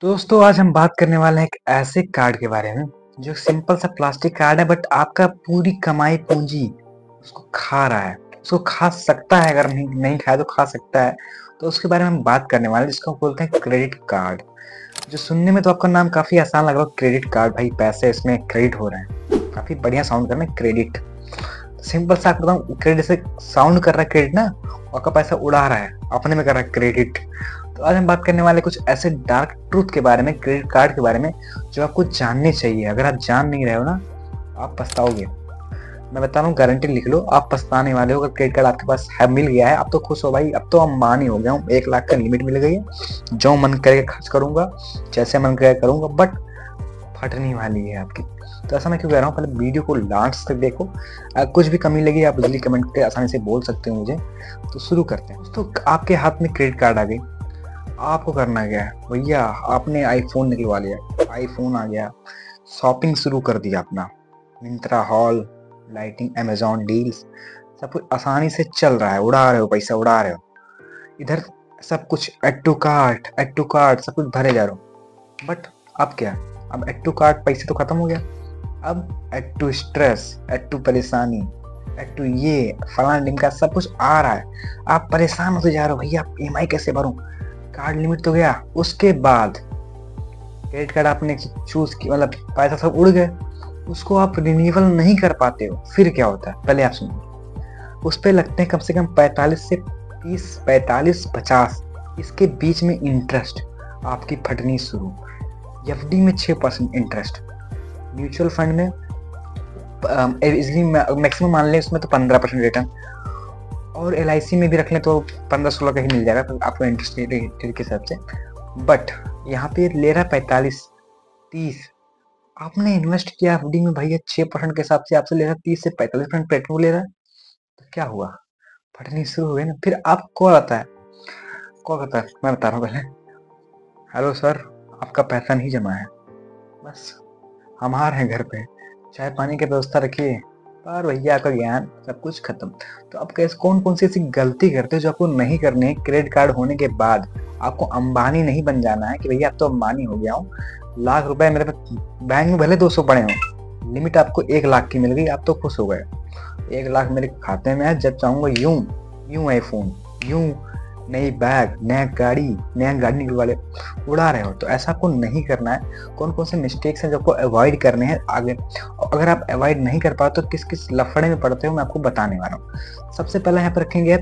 दोस्तों आज हम बात करने वाले हैं एक ऐसे कार्ड के बारे में जो सिंपल सा प्लास्टिक कार्ड है बट आपका पूरी कमाई पूंजी उसको खा रहा है। उसको खा सकता है, अगर नहीं खाए तो खा सकता है। तो उसके बारे में हम बात करने वाले हैं जिसको हम बोलते हैं क्रेडिट कार्ड। जो सुनने में तो आपका नाम काफी आसान लग रहा है, क्रेडिट कार्ड, भाई पैसे इसमें क्रेडिट हो रहे हैं, काफी बढ़िया साउंड कर रहे हैं क्रेडिट। सिंपल सा आपको बताऊं, क्रेडिट से साउंड कर रहा है क्रेडिट ना, आपका पैसा उड़ा रहा है, अपने में कर रहा है क्रेडिट। तो आज हम बात करने वाले कुछ ऐसे डार्क ट्रूथ के बारे में, क्रेडिट कार्ड के बारे में, जो आपको जानने चाहिए। अगर आप जान नहीं रहे हो ना, आप पछताओगे। मैं बता रहा हूँ, गारंटी लिख लो, आप पछताने वाले हो। अगर क्रेडिट कार्ड आपके पास है, मिल गया है, अब तो खुश हो भाई, अब तो अंबानी हो गया हूँ, 1 लाख का लिमिट मिल गई है, जो मन करेगा खर्च करूंगा, जैसे मन करेगा करूंगा। बट फटने वाली है आपकी। तो ऐसा मैं क्यों कह रहा हूँ, पहले वीडियो को लास्ट तक देखो। कुछ भी कमी लगी आप जल्दी कमेंट करके आसानी से बोल सकते हो मुझे। तो शुरू करते हैं दोस्तों। आपके हाथ में क्रेडिट कार्ड आ गई, आपको करना क्या है भैया, आपने आईफोन निकलवा लिया, आईफोन आ गया, शॉपिंग शुरू कर दिया अपना, Myntra, hall, lighting, Amazon deals, सब कुछ आसानी से चल रहा है, उड़ा रहे हो पैसा, उड़ा रहे हो इधर, सब कुछ एड टू कार्ट सब कुछ भरे जा रहे हो। बट अब क्या, अब एड टू कार्ट पैसे तो खत्म हो गया, अब add to stress, add to परेशानी, एड टू ये फलाना ढिमका सब कुछ आ रहा है। आप परेशान होते जा रहे हो, भैया ईएमआई कैसे भरूं, कार्ड लिमिट तो गया। उसके बाद क्रेडिट कार्ड आपने चूज किया, मतलब पैसा सब उड़ गए, उसको आप रिन्यूअल नहीं कर पाते हो। फिर क्या होता है, पहले आप सुनिए। उस पे लगते हैं कम से कम 45 से 30, 45, 50, इसके बीच में इंटरेस्ट आपकी फटनी शुरू। एफडी में 6% इंटरेस्ट, म्यूचुअल फंड में इजली मैक्सिमम मान लें उसमें तो 15% रिटर्न, और एलआईसी में भी रख लें तो 15-16 का ही मिल जाएगा तो आपको इंटरेस्ट रेट के हिसाब से। बट यहाँ पे ले रहा है 45, 30, आपने इन्वेस्ट किया एफडी में भैया 6% के हिसाब से, आपसे ले रहा है 30 से 45% पेट्रोल ले रहा है। तो क्या हुआ, फटनी शुरू हो गई ना। फिर आप कॉल आता है, कॉल आता है, मैं बता रहा हूँ पहले। हेलो सर, आपका पैसा नहीं जमा है, बस हम आ रहे हैं घर पे, चाय पानी की व्यवस्था रखिए। पर भैया आपका ज्ञान सब कुछ खत्म। तो अब कैसे, कौन कौन सी ऐसी गलती करते हो जो आपको नहीं करनी है। क्रेडिट कार्ड होने के बाद आपको अंबानी नहीं बन जाना है कि भैया अब तो अंबानी हो गया हूँ, लाख रुपए मेरे पास बैंक में भले 200 पड़े हो, लिमिट आपको 1 लाख की मिल गई, आप तो खुश हो गए। 1 लाख मेरे खाते में है, जब चाहूंगा यूं यूं आईफोन, यूं नई बैग, नया गाड़ी निकलवा ले, उड़ा रहे हो। तो ऐसा आपको नहीं करना है। कौन कौन से मिस्टेक्स हैं जो आपको अवॉइड करने हैं आगे, अगर आप अवॉइड नहीं कर पाओ तो किस किस लफड़े में पड़ते हो, मैं आपको बताने वाला हूँ। सबसे पहले यहाँ पर रखेंगे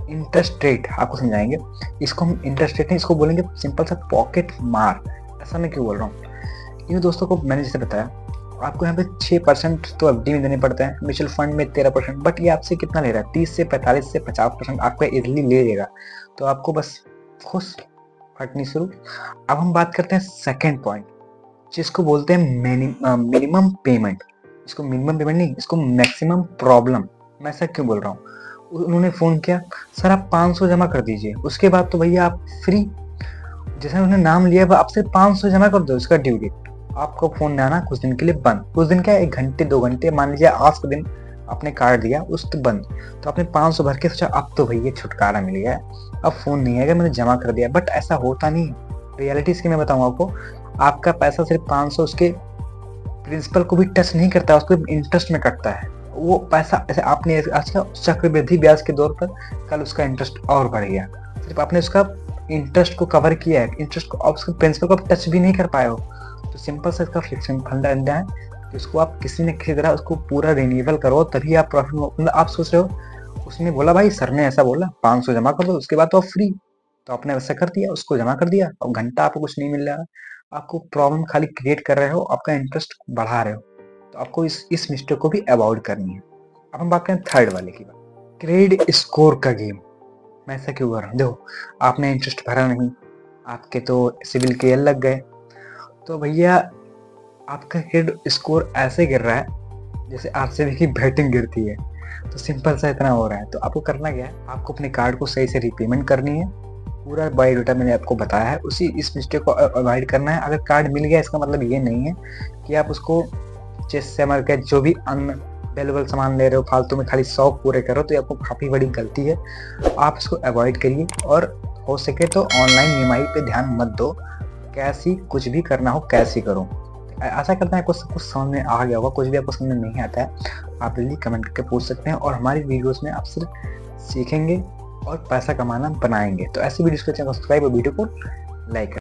इंटरेस्ट रेट, आपको समझाएंगे। इसको हम इंटरेस्ट रेट नहीं, इसको बोलेंगे सिंपल सा पॉकेट मार। ऐसा मैं क्यों बोल रहा हूँ, इन दोस्तों को मैंने जैसे बताया, आपको यहाँ पे 6% तो एफडी में देने पड़ते हैं, म्यूचुअल फंड में 13%। बट ये आपसे कितना ले रहा है, 30 से 45 से 50% आपका इजली ले लेगा। तो आपको बस खुश, फटनी शुरू। अब हम बात करते हैं सेकेंड पॉइंट, जिसको बोलते हैं मिनिमम पेमेंट। इसको मिनिमम पेमेंट नहीं, इसको मैक्सिमम प्रॉब्लम। मैं ऐसा क्यों बोल रहा हूँ, उन्होंने फोन किया, सर आप 500 जमा कर दीजिए, उसके बाद तो भैया आप फ्री, जैसे उन्होंने नाम लिया आप सिर्फ 500 जमा कर दो, इसका ड्यू डेट, आपको फोन नहीं आना कुछ दिन के लिए बंद। कुछ दिन क्या, 1 घंटे 2 घंटे, मान लीजिए आज के दिन आपने कार्ड दिया, उस तो बंद। तो आपने 500 भर के सोचा अब तो भैया छुटकारा मिल गया, अब फोन नहीं आएगा, मैंने जमा कर दिया। बट ऐसा होता नहीं। रियलिटी इसकी मैं बताऊँ आपको, आपका पैसा सिर्फ 500 उसके प्रिंसिपल को भी टच नहीं करता, उसको इंटरेस्ट में कटता है। वो पैसा ऐसे आपने अच्छा चक्रवृद्धि ब्याज के दौर पर कल उसका इंटरेस्ट और बढ़ गया, सिर्फ आपने उसका इंटरेस्ट को कवर किया है, इंटरेस्ट को, आप उसके प्रिंसिपल को टच भी नहीं कर पाए हो। तो सिंपल सा इसका फ्रिक्शन फंडा है कि उसको आप किसी न किसी तरह उसको पूरा रिन्यूअल करो, तभी आप प्रॉफिट। मतलब आप सोच रहे हो, उसने बोला भाई, सर ने ऐसा बोला 500 जमा कर दो उसके बाद तो आप फ्री, तो आपने वैसा कर दिया, उसको जमा कर दिया, और घंटा आपको कुछ नहीं मिल रहा है, आपको प्रॉब्लम खाली क्रिएट कर रहे हो, आपका इंटरेस्ट बढ़ा रहे हो। तो आपको इस मिस्टेक को भी अवॉइड करनी है। अब हम बात करें थर्ड वाले की बात, क्रेडिट स्कोर का गेम। मैं ऐसा क्यों कर रहा हूँ, देखो आपने इंटरेस्ट भरा नहीं, आपके तो सिविल के लग गए, तो भैया आपका क्रेडिट स्कोर ऐसे गिर रहा है जैसे आरसीबी की बैटिंग गिरती है। तो सिंपल सा इतना हो रहा है। तो आपको करना क्या है, आपको अपने कार्ड को सही से रिपेमेंट करनी है, पूरा बायोडाटा मैंने आपको बताया है, उसी इस मिस्टेक को अवॉइड करना है। अगर कार्ड मिल गया इसका मतलब ये नहीं है कि आप उसको जैसे हमारे क्या जो भी अनवेलेबल सामान ले रहे हो, फालतू में खाली शौक पूरे करो, तो ये आपको काफ़ी बड़ी गलती है। आप इसको अवॉइड करिए, और हो सके तो ऑनलाइन ईएमआई पे ध्यान मत दो, कैसी कुछ भी करना हो कैसी करो। आशा करता है आपको सब कुछ समझ में आ गया होगा। कुछ भी आपको समझ में नहीं आता है आप जल्दी कमेंट करके पूछ सकते हैं, और हमारी वीडियोस में आप सिर्फ सीखेंगे और पैसा कमाना बनाएंगे। तो ऐसी वीडियोस के चैनल को सब्सक्राइब और वीडियो को लाइक करें।